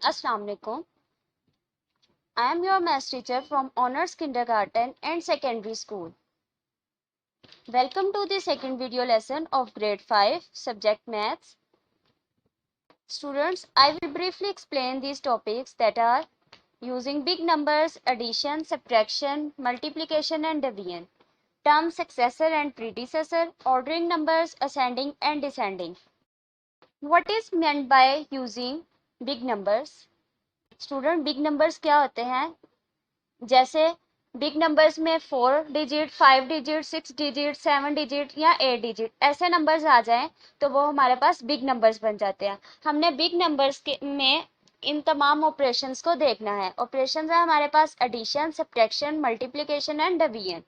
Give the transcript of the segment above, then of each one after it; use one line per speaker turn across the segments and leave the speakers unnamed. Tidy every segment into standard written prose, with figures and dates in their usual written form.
Assalamu alaikum. I am your maths teacher from Honors Kindergarten and Secondary School. Welcome to the second video lesson of grade 5 subject maths. Students, I will briefly explain these topics that are using big numbers, addition, subtraction, multiplication and division, term successor and predecessor, ordering numbers, ascending and descending. What is meant by using big numbers? Student, big numbers क्या होते हैं? जैसे big numbers में 4 digit, 5 digit, 6 digit, 7 digit या 8 digit ऐसे numbers आ जाएं तो वो हमारे पास बिग नंबर्स बन जाते हैं। हमने बिग नंबर्स के में इन तमाम ऑपरेशंस को देखना है। ऑपरेशंस है हमारे पास addition, subtraction, multiplication and division.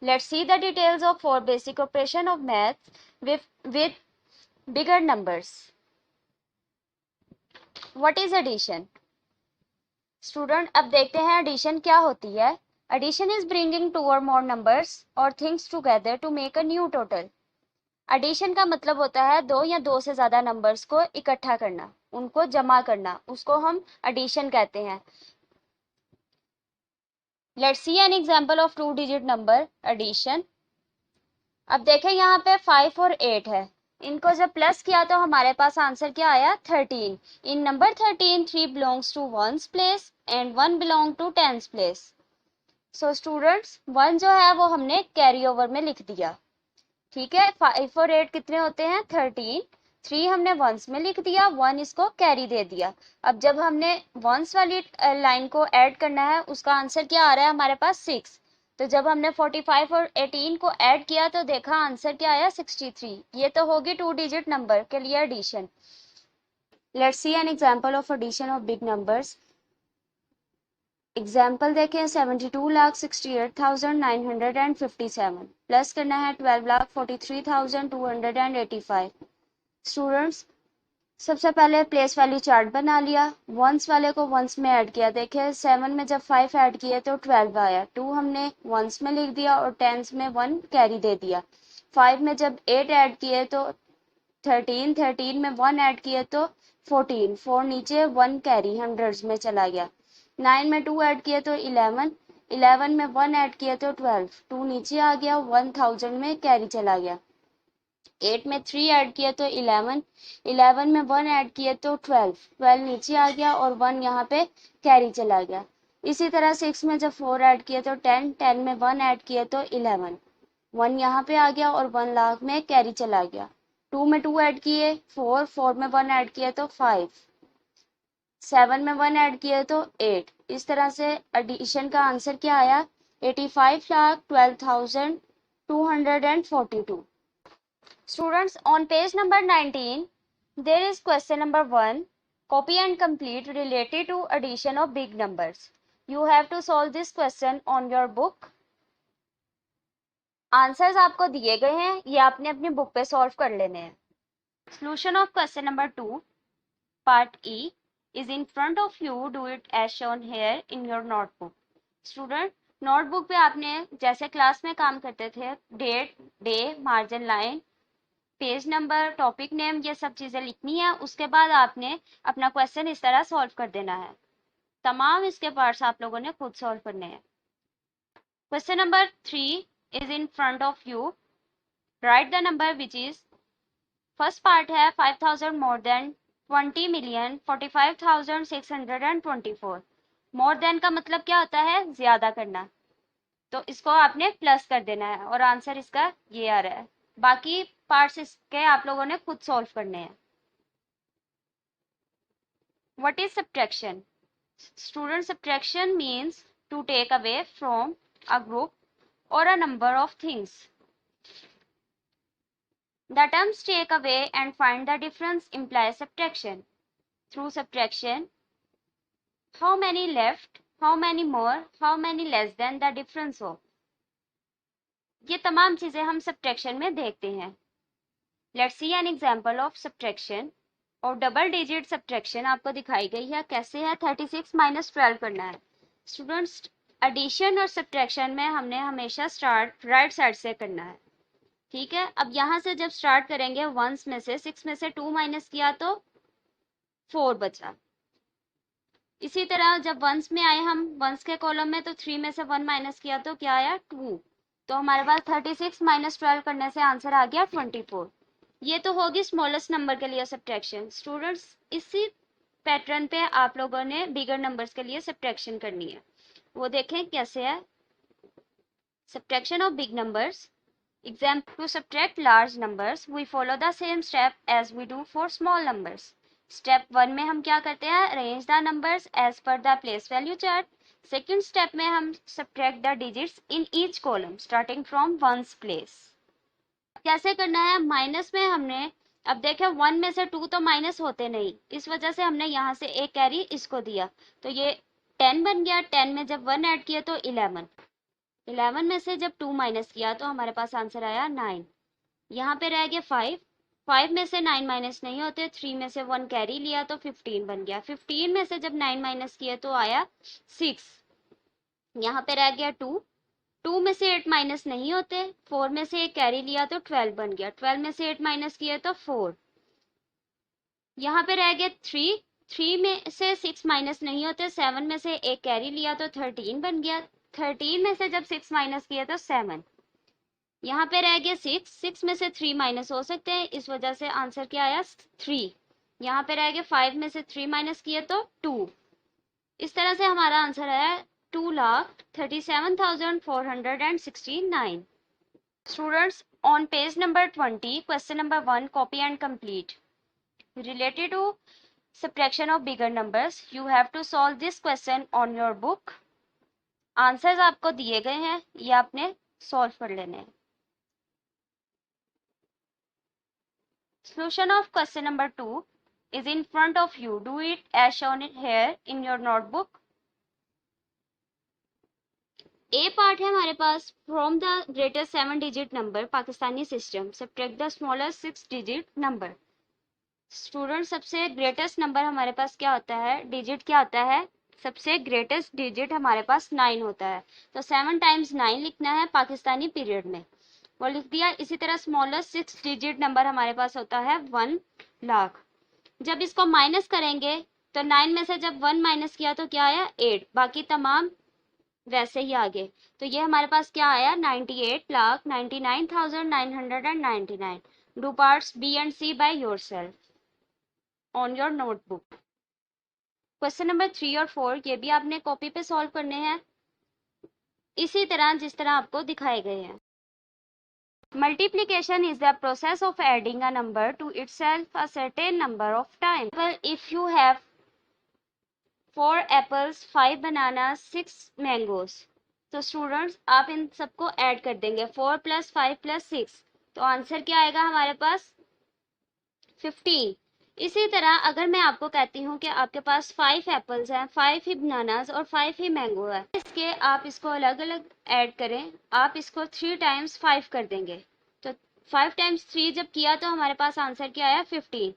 Let's see the details of 4 basic operation of maths with bigger numbers. What is addition? Student, अब देखते हैं एडिशन क्या होती है। एडिशन इज ब्रिंगिंग टू और मोर नंबर्स और things together to make a new total. Addition का मतलब होता है दो या दो से ज्यादा नंबर्स को इकट्ठा करना, उनको जमा करना, उसको हम एडिशन कहते हैं। Let's see an example of 2 digit number addition. अब देखें यहाँ पे 5 और 8 है, इनको जब प्लस किया तो हमारे पास आंसर क्या आया? 13। In number 13 3 belongs to 1's place and 1 belong to 10's place. So students, 1 जो है वो हमने कैरी ओवर में लिख दिया। ठीक है, 5 और 8 कितने होते हैं? 13। 3 हमने वंस में लिख दिया, 1 इसको कैरी दे दिया। अब जब हमने वंस वाली लाइन को ऐड करना है, उसका आंसर क्या आ रहा है हमारे पास? 6। तो जब हमने 45 और 18 को ऐड किया तो देखा आंसर क्या आया? 63। ये तो होगी 2 डिजिट नंबर के लिए addition. Let's see an example of addition of big numbers. Example देखें, 72,68,957 प्लस करना है 12,43,285। स्टूडेंट्स, सबसे पहले प्लेस वैल्यू चार्ट बना लिया, वंस वाले को वंस में ऐड किया। देखे 7 में जब 5 ऐड किए तो 12 आया, 2 हमने वंस में लिख दिया और 10s में 1 कैरी दे दिया। 5 में जब 8 ऐड किए तो 13, 13 में 1 ऐड किए तो 14, 4 नीचे 1 कैरी हंड्रेड्स में चला गया। 9 में 2 ऐड किए तो 11, 11 में 1 ऐड किए तो 12, 2 नीचे आ गया, 1000 में कैरी चला गया। 8 में 3 ऐड किए तो 11, 11 में 1 ऐड किए तो 12, 12 नीचे आ गया और 1 यहाँ पे कैरी चला गया। इसी तरह 6 में जब 4 ऐड किए तो 10, 10 में 1 ऐड किए तो 11, 1 यहाँ पे आ गया और 1 लाख में कैरी चला गया। 2 में 2 ऐड किए 4, 4 में 1 ऐड किए तो 5, 7 में 1 ऐड किए तो 8। इस तरह से एडिशन का आंसर क्या आया? 85,12,242। Students, on page number 19, there is question number 1, copy and complete related to addition of big numbers. You have to solve this question on your book. Answers आपको दिए गए हैं, ये आपने अपनी बुक पे सॉल्व कर लेने हैं। Solution of question number 2, part E, is in front of you. Do it as shown here in your notebook. Student, notebook पे आपने जैसे क्लास में काम करते थे, date, day, margin line, page number, topic name, ये सब चीजें लिखनी है। उसके बाद आपने अपना क्वेश्चन इस तरह सॉल्व कर देना है। तमाम इसके पार्ट्स आप लोगों ने खुद सॉल्व करने हैं। Question number 3 is in front of you. Right the number which is, first part है 5000 मोर देन 20,45,624। मोर देन का मतलब क्या होता है? ज्यादा करना, तो इसको आपने प्लस कर देना है और आंसर इसका ये आ रहा है। बाकी पार्ट्स इसके आप लोगों ने खुद सॉल्व करने हैं। What is subtraction? Student, subtraction means to take away from a group or a number of things. The terms take away and find the difference implies subtraction. Through subtraction, how many left, how many more, how many less than the difference हो, ये तमाम चीजें हम subtraction में देखते हैं। Let's see an example of subtraction. और double digit subtraction आपको दिखाई गई है, कैसे है? 36 माइनस 12 करना है। स्टूडेंट्स, एडिशन और सब्ट्रैक्शन में हमने हमेशा स्टार्ट राइट साइड से करना है। ठीक है, अब यहाँ से जब स्टार्ट करेंगे, 1 में से 6 में से 2 माइनस किया तो 4 बचा। इसी तरह जब वंस में आए हम वंस के कॉलम में, तो 3 में से 1 माइनस किया तो क्या आया 2। तो हमारे पास 36 माइनस 12 करने से आंसर आ गया 24। ये तो होगी स्मॉलेस्ट नंबर के लिए सब्ट्रैक्शन। स्टूडेंट्स, इसी पैटर्न पे आप लोगों ने बिगर नंबर्स के लिए सब्ट्रैक्शन करनी है। वो देखें कैसे है। Subtraction of big numbers. Example, to subtract large numbers, we follow the same step as we do for small numbers. Step 1 में हम क्या करते हैं, arrange the numbers as per the place value chart. Second step में हम subtract the digits in each column starting from ones place. कैसे करना है, माइनस में हमने अब देखें 1 में से 2 तो माइनस होते नहीं, इस वजह से हमने यहाँ से एक कैरी इसको दिया, तो ये 10 बन गया। 10 में जब 1 ऐड किया तो 11। 11 में से जब 2 माइनस किया तो हमारे पास आंसर आया 9। यहाँ पे रह गया 5। 5 में से 9 माइनस नहीं होते, 3 में से 1 कैरी लिया तो 15 बन गया। 15 में से जब 9 माइनस किया तो आया 6। यहाँ पे रह गया 2। 2 में से 8 माइनस नहीं होते, 4 में से एक कैरी लिया तो 12 बन गया। 12 में से 8 माइनस किया तो 4। यहाँ पे रह गया 3। 3 में से 6 माइनस नहीं होते, 7 में से एक कैरी लिया तो 13 बन गया। 13 में से जब 6 माइनस किया तो 7। यहाँ पे रह गया 6। 6 में से 3 माइनस हो सकते हैं, इस वजह से आंसर क्या आया 3। यहाँ पे रह गया 5 में से 3 माइनस किए तो 2। इस तरह से हमारा आंसर आया 2,37,469। Students, on page number 20, question number 1, copy and complete. Related to subtraction of bigger numbers, you have to solve this question on your book. Answers आपको दिए गए हैं, ये आपने सॉल्व कर लेने हैं। Solution of question number 2 is in front of you. Do it as shown here in your notebook. A part है हमारे पास, from the greatest 7 digit number Pakistani system subtract the smallest 6 digit number. Student, सबसे greatest number हमारे पास क्या होता है, digit क्या होता है, सबसे ग्रेटेस्ट डिजिट हमारे पास 9 होता है। तो 7 टाइम्स 9 लिखना है पाकिस्तानी पीरियड में, वो लिख दिया। इसी तरह स्मॉलेस्ट 6 डिजिट नंबर हमारे पास होता है 1 लाख। जब इसको माइनस करेंगे तो 9 में से जब 1 माइनस किया तो क्या आया 8, बाकी तमाम वैसे ही आगे। तो ये हमारे पास क्या आया 98,99,999। Do parts b and c by yourself on your notebook. Question number 3 और 4 ये भी आपने कॉपी पे सॉल्व करने हैं, इसी तरह जिस तरह आपको दिखाए गए हैं। Multiplication is the process of adding a number to itself a certain number of times. Well, if you have 4 apples, 5 bananas, 6 mangoes, तो स्टूडेंट्स आप इन सबको ऐड कर देंगे, 4 + 5 + 6, तो आंसर क्या आएगा हमारे पास 15। इसी तरह अगर मैं आपको कहती हूँ कि आपके पास 5 एप्पल्स हैं, 5 ही बनानास और 5 ही मैंगो है, इसके आप इसको अलग अलग ऐड करें, आप इसको 3 टाइम्स 5 कर देंगे, तो 5 टाइम्स 3 जब किया तो हमारे पास आंसर क्या आया 15।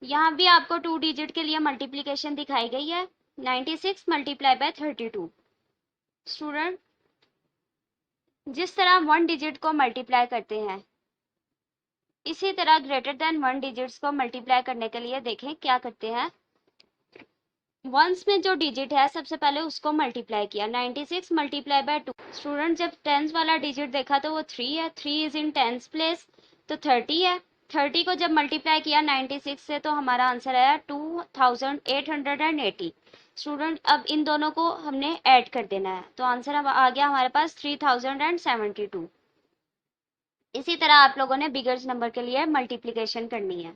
यहाँ भी आपको 2 डिजिट के लिए मल्टीप्लीकेशन दिखाई गई है, 96 × 32। स्टूडेंट, जिस तरह 1 डिजिट को मल्टीप्लाई करते हैं, इसी तरह ग्रेटर देन 1 डिजिट्स को मल्टीप्लाई करने के लिए देखें क्या करते हैं। वंस में जो डिजिट है सबसे पहले उसको मल्टीप्लाई किया, 96 × 2। स्टूडेंट, जब टेंस वाला डिजिट देखा तो वो 3 है, 3 इज इन टेंस प्लेस, तो 30 है। 30 को जब मल्टीप्लाई किया 96 से तो हमारा आंसर आया 2880। स्टूडेंट, अब इन दोनों को हमने ऐड कर देना है, तो आंसर अब आ गया हमारे पास 3072। इसी तरह आप लोगों ने बिगर्स नंबर के लिए मल्टीप्लिकेशन करनी है।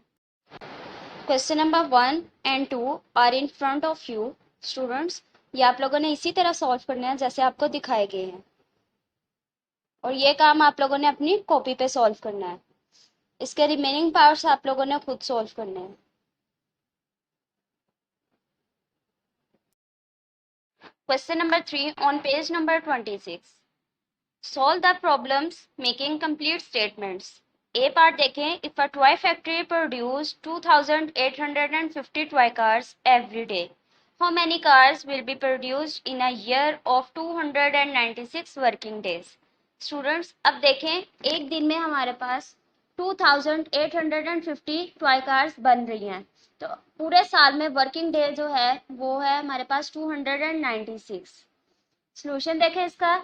Question number 1 and 2 are in front of you. Students, ये आप लोगों ने इसी तरह सॉल्व करना है जैसे आपको दिखाए गए हैं, और ये काम आप लोगों ने अपनी कॉपी पे सॉल्व करना है। इसके रिमेनिंग पार्ट्स आप लोगों ने खुद सॉल्व करने हैं। Question number 3 on page number 26। Solve the problems making complete statements. A part देखें, if a toy factory produced 2,850 toy cars every day, how many cars will be produced in a year of 296 working days? Students, अब देखें, एक दिन में हमारे पास 2,850 toy cars बन रही हैं, तो पूरे साल में वर्किंग डे जो है वो है हमारे पास 296। सॉल्यूशन देखें इसका।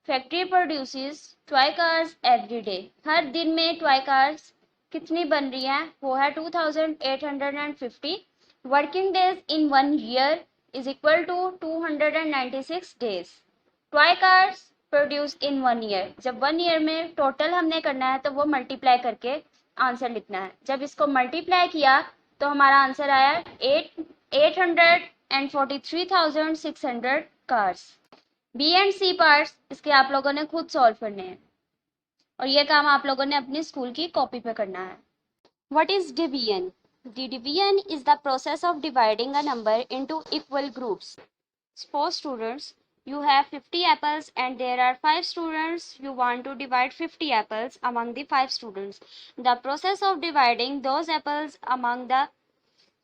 Factory produces toy cars every day, हर दिन में टॉय कार्स कितनी बन रही है, वो है 2850। Working days in 1 year is equal to 296 days. Toy cars produce in 1 year, जब 1 ईयर में टोटल हमने करना है तो वो मल्टीप्लाई करके आंसर लिखना है। जब इसको मल्टीप्लाई किया तो हमारा आंसर आया 843,600 cars. B and C parts इसके आप लोगों ने खुद सॉल्व करने हैं और ये काम आप लोगों ने अपनी स्कूल की कॉपी पे करना है। What is division? The division is the process of dividing a number into equal groups. Suppose students, you have 50 apples and there are 5 students. You want to divide 50 apples among the 5 students. The process of dividing those apples among the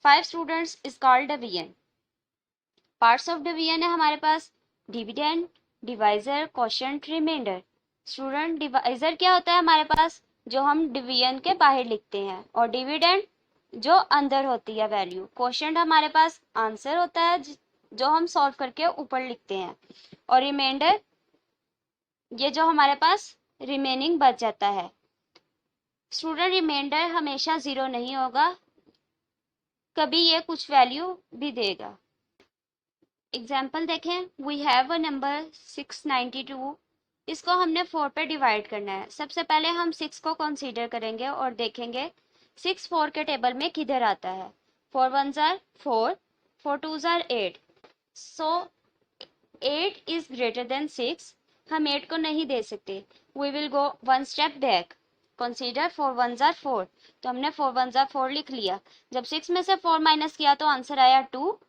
5 students is called division. Parts of division है हमारे पास dividend, divisor, quotient, remainder. Student, divisor क्या होता है हमारे पास, जो हम division के बाहर लिखते हैं, और डिविडेंड जो अंदर होती है वैल्यू। क्वोशिएंट हमारे पास आंसर होता है जो हम सॉल्व करके ऊपर लिखते हैं, और रिमाइंडर ये जो हमारे पास रिमेनिंग बच जाता है। स्टूडेंट, रिमाइंडर हमेशा 0 नहीं होगा, कभी ये कुछ वैल्यू भी देगा। एग्जाम्पल देखें, वी हैव अ नंबर 692, इसको हमने 4 पे डिवाइड करना है। सबसे पहले हम 6 को कंसीडर करेंगे और देखेंगे 6 4 के टेबल में किधर आता है। 4 1 जार 4, 4 2 जार 8, सो 8 इज ग्रेटर देन 6। हम 8 को नहीं दे सकते, we will go 1 step back, consider 4 1 जार 4, तो हमने 4 1 जार 4 लिख लिया। जब 6 में से 4 माइनस किया तो आंसर आया 2।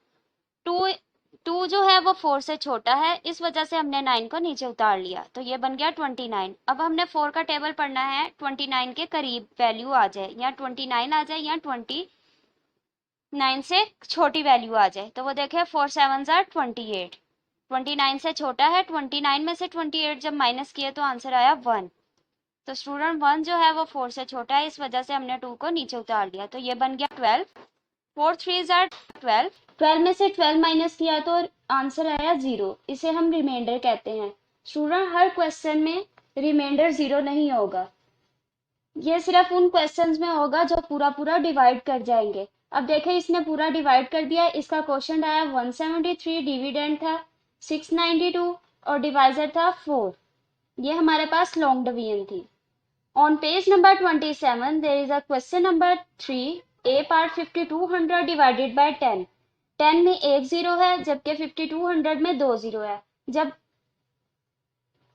2 जो है वो 4 से छोटा है, इस वजह से हमने 9 को नीचे उतार लिया, तो ये बन गया 29। अब हमने 4 का टेबल पढ़ना है, 29 के करीब वैल्यू आ जाए, या 29 आ जाए या 29 से छोटी वैल्यू आ जाए। तो वो देखे 4 7 जार 28, 29 से छोटा है। 29 में से 28 जब माइनस किए तो आंसर आया 1। तो स्टूडेंट 1 जो है वो 4 से छोटा है, इस वजह से हमने 2 को नीचे उतार लिया, तो ये बन गया 12। 4 3 जार 12, 12 में से 12 माइनस किया तो आंसर आया 0, इसे हम रिमाइंडर कहते हैं। स्टूडेंट, हर क्वेश्चन में रिमाइंडर 0 नहीं होगा, ये सिर्फ उन क्वेश्चंस में होगा जो पूरा पूरा डिवाइड कर जाएंगे। अब देखें, इसने पूरा डिवाइड कर दिया, इसका क्वेश्चन आया 173, डिविडेंड था 692 और डिवाइजर था 4। ये हमारे पास लॉन्ग डिवीजन थी। On page number 27 there is a question number 3, A part 5200 divided by 10। 10 में 1 0 है, जबकि 5200 में 2 0 है। जब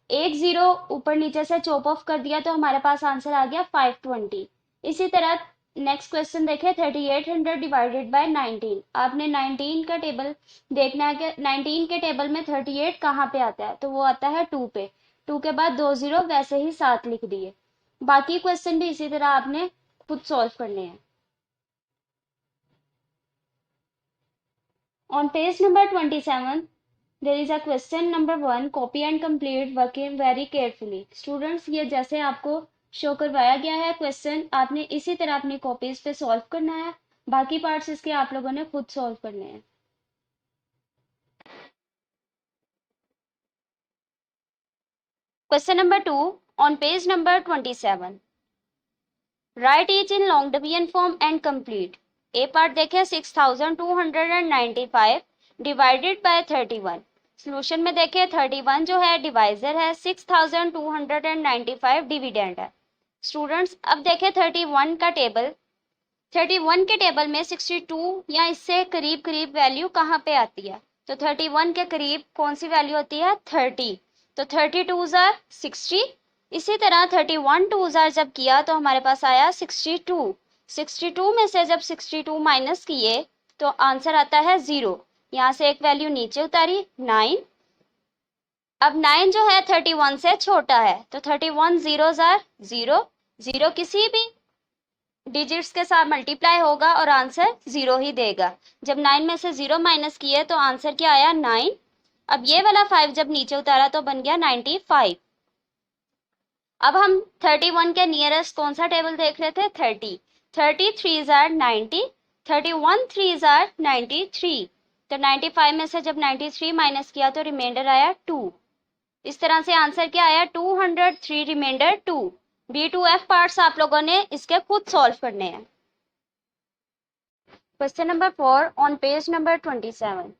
1 0 ऊपर नीचे से चॉप ऑफ कर दिया तो हमारे पास आंसर आ गया 520। इसी तरह नेक्स्ट क्वेश्चन देखें, 3800 डिवाइडेड बाय 19। आपने 19 का टेबल देखना है कि 19 के टेबल में 38 कहाँ पे आता है, तो वो आता है 2 पे। 2 के बाद 2 0 वैसे ही 7 लिख दिए। बाकी क्वेश्चन भी इसी तरह आपने खुद सॉल्व करने हैं। On page number 27, there is a question number 1, copy and complete working very carefully. Students, ये जैसे आपको शो करवाया गया है क्वेश्चन, आपने इसी तरह अपनी कॉपीज पे सॉल्व करना है। बाकी पार्ट्स इसके आप लोगों ने खुद सॉल्व करने हैं। Question number 2, on page number 27. Write each in long division form and complete. A part देखें, 6295 डिवाइडेड बाय 31। सॉल्यूशन में देखें, 31 जो है डिवाइजर है, 6295 डिविडेंड है। स्टूडेंट्स, अब देखें 31 का टेबल, 31 के टेबल में 62 या इससे करीब करीब वैल्यू कहाँ पे आती है, तो 31 के करीब कौन सी वैल्यू होती है, 30, तो 32 जार 60। इसी तरह 31 2 जार जब किया तो हमारे पास आया 62। 62 में से जब 62 माइनस किए तो आंसर आता है 0। यहाँ से एक वैल्यू नीचे उतारी 9। अब 9 जो है 31 से छोटा है, तो 31 0 जार 0, 0 किसी भी डिजिट्स के साथ मल्टीप्लाई होगा और आंसर 0 ही देगा। जब 9 में से 0 माइनस किए तो आंसर क्या आया, 9। अब ये वाला 5 जब नीचे उतारा तो बन गया 95। अब हम 31 के नियरेस्ट कौन सा टेबल देख रहे थे, 30। 30 3 जार 90, 31 3s आर 93, तो 95 में से जब 93 माइनस किया तो रिमाइंडर आया 2। इस तरह से आंसर क्या आया 203 रिमाइंडर 2। B2F पार्ट्स आप लोगों ने इसके खुद सॉल्व करने हैं। Question number 4 on page number 27।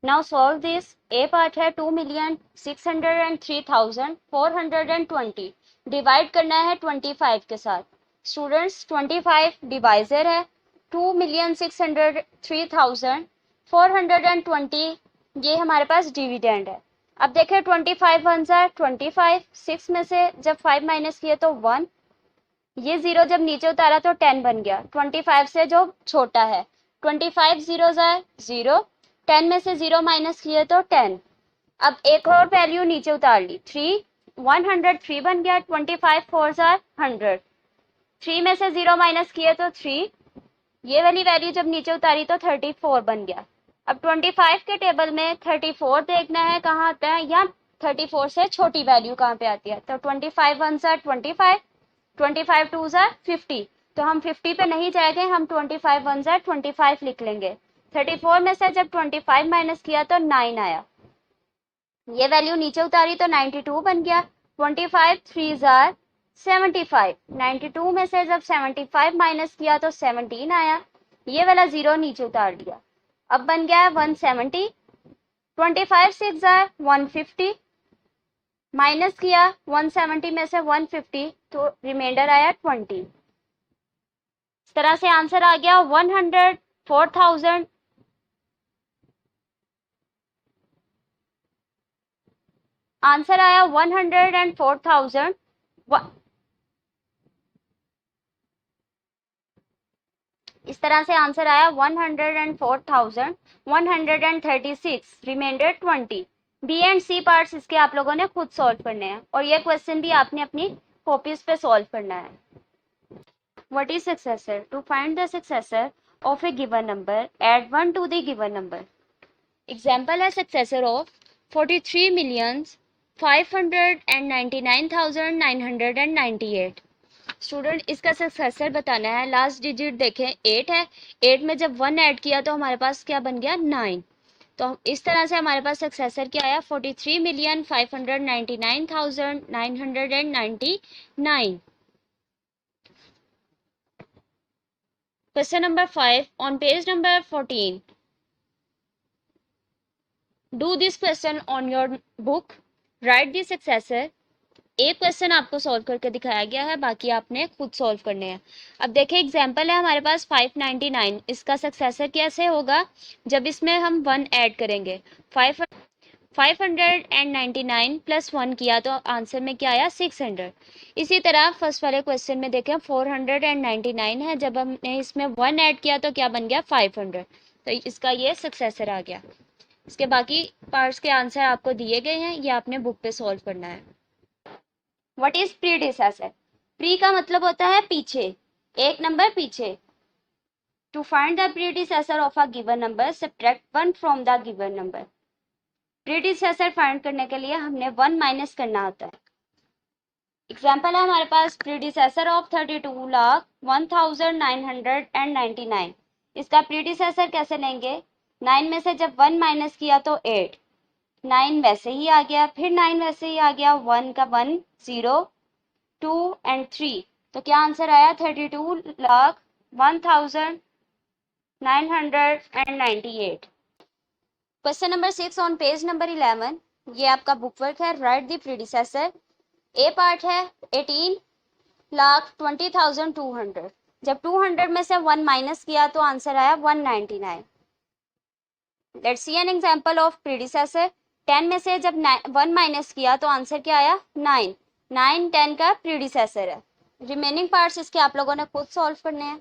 Now solve this. A part है 2,603,420, डिवाइड करना है 25 के साथ। स्टूडेंट्स 25 डिवाइजर है, 2,603,420 ये हमारे पास डिविडेंड है। अब देखें 25 वन जार 25, 6 में से जब 5 माइनस किए तो 1, ये 0 जब नीचे उतारा तो 10 बन गया 25 से जो छोटा है। 25 0 जार 0, 10 में से 0 माइनस किए तो 10। अब एक और वैल्यू नीचे उतार ली 3, 103 बन गया। 25 4 जार 100, 3 में से 0 माइनस किए तो 3, ये वाली वैल्यू जब नीचे उतारी तो 34 बन गया। अब 25 के टेबल में 34 देखना है कहाँ आता है, या 34 से छोटी वैल्यू कहाँ पे आती है। तो 25 वन जार 25, 25 टू जार 50, तो हम 50 पे नहीं जाएंगे, हम 25 वन जार 25 लिख लेंगे। 34 में से जब 25 माइनस किया तो 9 आया, ये वैल्यू नीचे उतारी तो 92 बन गया। 25 3 जार 75, 92 में से जब 75 माइनस किया तो 17 आया, ये वाला 0 नीचे उतार दिया, अब बन गया 170। 25 6 जार 150, माइनस किया 170 में से 150 तो रिमाइंडर आया 20। इस तरह से आंसर आ गया 104,000। आंसर आया 104,000। इस तरह से आंसर आया 104,136, reminder 20। B and C parts इसके आप लोगों ने खुद सॉल्व करने हैं, और ये क्वेश्चन भी आपने अपनी कॉपीज पे सॉल्व करना है। What is successor? To find the successor of a given number, add 1 to the given number. Example है सक्सेसर ऑफ 43,599,998। स्टूडेंट इसका सक्सेसर बताना है। लास्ट डिजिट देखें 8 है, 8 में जब 1 ऐड किया तो हमारे पास क्या बन गया 9। तो इस तरह से हमारे पास सक्सेसर क्या आया 43,599,999। Question number 5 on page number 14। Do this question on your book, right the successor. एक क्वेश्चन आपको सॉल्व करके दिखाया गया है, बाकी आपने खुद सॉल्व करने हैं। अब देखिए एग्जांपल है हमारे पास 599, इसका सक्सेसर कैसे होगा, जब इसमें हम 1 ऐड करेंगे। 599 प्लस 1 किया तो आंसर में क्या आया 600। इसी तरह फर्स्ट वाले क्वेश्चन में देखें 499 है, जब हमने इसमें 1 ऐड किया तो क्या बन गया 500, तो इसका ये सक्सेसर आ गया। इसके बाकी पार्ट्स के आंसर आपको दिए गए हैं, ये आपने बुक पे सॉल्व करना है। What is predecessor? प्री का मतलब होता है पीछे, एक नंबर पीछे। To find the predecessor of a given number, subtract 1 from the given number. Predecessor फाइंड करने के लिए हमने 1 माइनस करना होता है। एग्जाम्पल है हमारे पास प्रीडिसेसर ऑफ 32,01,999। इसका प्रीडिसेसर कैसे लेंगे, 9 में से जब 1 माइनस किया तो 8, 9 वैसे ही आ गया, फिर 9 वैसे ही आ गया, 1 का 1 0 2 एंड 3, तो क्या आंसर आया 32,01,998। Question number 6 on page number 11। ये आपका बुक वर्क है, right the predecessor. A part है 18,20,200, जब 200 में से 1 माइनस किया तो आंसर आया 199। Let's see an example of predecessor. 10 में से जब 1 माइनस किया तो आंसर क्या आया 9। 9 10 का प्रीडिसेसर है। रिमेनिंग पार्ट्स इसके आप लोगों ने खुद सॉल्व करने हैं।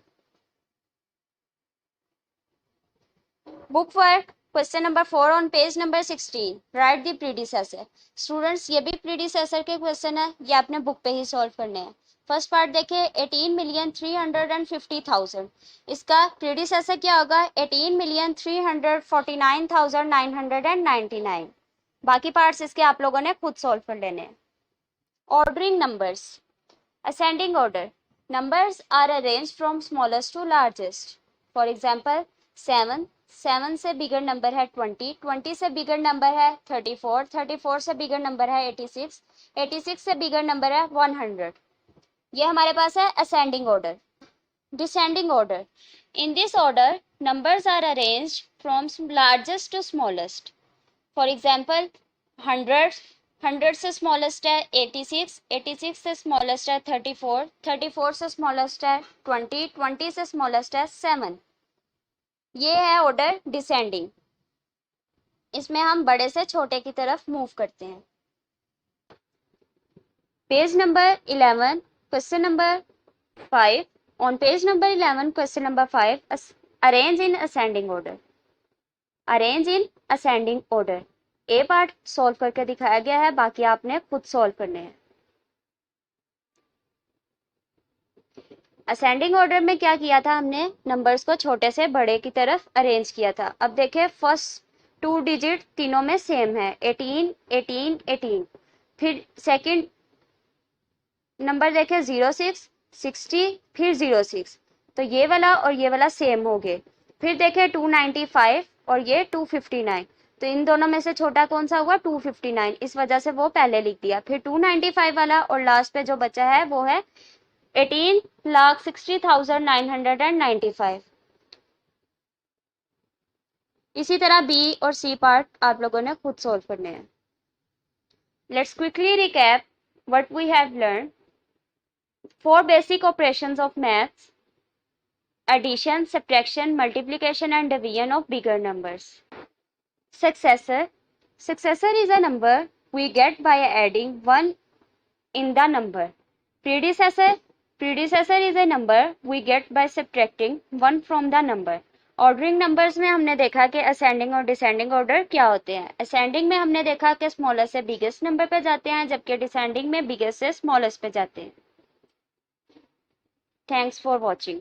Book work question number 4 on page number 16, right the predecessor. Students ये भी प्रीडिसेसर के क्वेश्चन है, ये आपने बुक पे ही सॉल्व करने हैं। फर्स्ट पार्ट देखिए 18,350,000, इसका प्रीडिसेसर क्या होगा 18,349,999। बाकी पार्ट्स इसके आप लोगों ने खुद सॉल्व कर लेने हैं। Ordering numbers, ascending order. Numbers are arranged from smallest to largest. For example 7 से बिगर नंबर है 20 से बिगर नंबर है 34 से बिगर नंबर है 86 से बिगर नंबर है 100। ये हमारे पास है ascending order. Descending order, in this order numbers are arranged from largest to smallest. For example 100 से smallest है 86 से smallest है 34 से smallest है 20 से smallest है 7। ये है ऑर्डर डिसेंडिंग। इसमें हम बड़े से छोटे की तरफ मूव करते हैं। Page number 11 question number 5। On page number 11 question number 5, arrange in ascending order. Arrange in ascending order, A part solve करके दिखाया गया है, बाकी आपने खुद सॉल्व करने हैं। असेंडिंग ऑर्डर में क्या किया था हमने, नंबर्स को छोटे से बड़े की तरफ अरेंज किया था। अब देखिए फर्स्ट 2 डिजिट तीनों में सेम है, 18 18 18। फिर सेकंड नंबर देखे 06 60 फिर 06, तो ये वाला और ये वाला सेम हो गए। फिर देखे 295 और ये 259, तो इन दोनों में से छोटा कौन सा हुआ 259, इस वजह से वो पहले लिख दिया। फिर 295 वाला और लास्ट पे जो बचा है वो है 18,60,995। इसी तरह बी और सी पार्ट आप लोगों ने खुद सोल्व करने हैं। Let's quickly recap what we have learn. 4 basic operations of maths: addition, subtraction, multiplication and division of bigger numbers. Successor. Successor is a number we get by adding 1 in the number. Predecessor. Predecessor is a number we get by subtracting 1 from the number. Ordering numbers में हमने देखा कि ascending और descending order क्या होते हैं। Ascending में हमने देखा कि स्मॉलेस्ट से बिगेस्ट नंबर पे जाते हैं, जबकि डिसेंडिंग में बिगेस्ट से स्मॉलेस्ट पे जाते हैं। Thanks for watching.